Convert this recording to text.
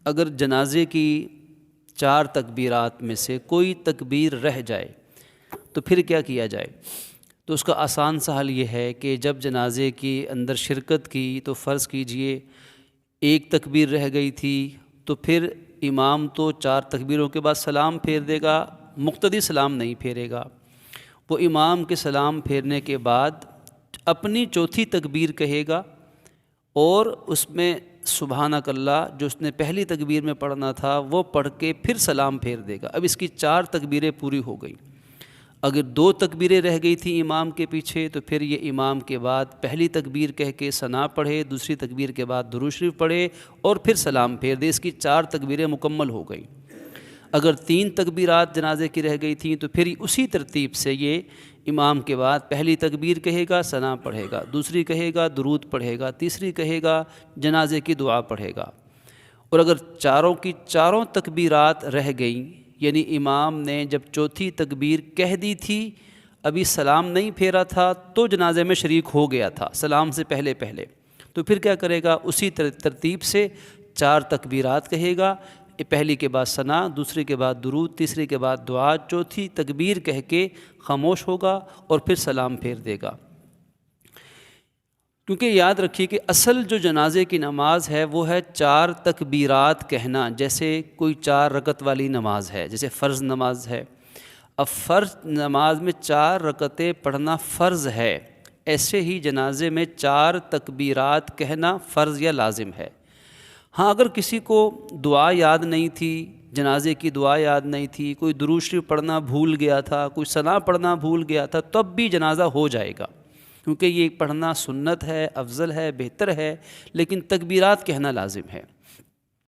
اگر جنازے کی 4 تکبیرات میں سے کوئی تکبیر رہ جائے تو پھر کیا کیا جائے؟ تو اس کا آسان سا حل یہ ہے کہ جب جنازے کی اندر شرکت کی تو فرض کیجئے 1 تکبیر رہ گئی تھی، تو پھر امام تو 4 تکبیروں کے بعد سلام پھیر دے گا، مقتدی سلام نہیں پھیرے گا۔ وہ امام کے سلام پھیرنے کے بعد اپنی چوتھی تکبیر کہے گا اور اس میں سبحانک اللہ جو اس نے پہلی تکبیر میں پڑھنا تھا وہ پڑھ کے پھر سلام پھیر دے گا۔ اب اس کی 4 تکبیریں پوری ہو گئیں۔ اگر 2 تکبیریں رہ گئی تھیں امام کے پیچھے تو پھر یہ امام کے بعد پہلی تکبیر کہہ کے ثنا پڑھے، دوسری تکبیر کے بعد درود شریف پڑھے اور پھر سلام پھیر دے۔ اس کی 4 تکبیریں مکمل ہو گئیں۔ اگر 3 تکبیرات جنازے کی رہ گئی تھیں تو پھر اسی ترتیب سے یہ امام کے بعد پہلی تکبیر کہے گا، ثنا پڑھے گا، دوسری کہے گا، درود پڑھے گا، تیسری کہے گا، جنازے کی دعا پڑھے گا۔ اور اگر چاروں کی چاروں تکبیرات رہ گئیں، یعنی امام نے جب چوتھی تکبیر کہہ دی تھی، ابھی سلام نہیں پھیرا تھا تو جنازے میں شریک ہو گیا تھا سلام سے پہلے تو پھر کیا کرے گا؟ اسی ترتیب سے 4 تکبیرات کہے گا، پہلی کے بعد ثنا، دوسری کے بعد درود، تیسری کے بعد دعا، چوتھی تکبیر کہہ کے خاموش ہوگا اور پھر سلام پھیر دے گا۔ کیونکہ یاد رکھیے کہ اصل جو جنازے کی نماز ہے وہ ہے 4 تکبیرات کہنا، جیسے کوئی 4 رکعت والی نماز ہے، جیسے فرض نماز ہے۔ اب فرض نماز میں 4 رکعتیں پڑھنا فرض ہے، ایسے ہی جنازے میں 4 تکبیرات کہنا فرض یا لازم ہے۔ ہاں اگر کسی کو دعا یاد نہیں تھی، جنازے کی دعا یاد نہیں تھی، کوئی درود شریف پڑھنا بھول گیا تھا، کوئی ثنا پڑھنا بھول گیا تھا، تب بھی جنازہ ہو جائے گا، کیونکہ یہ پڑھنا سنت ہے، افضل ہے، بہتر ہے، لیکن تکبیرات کہنا لازم ہے۔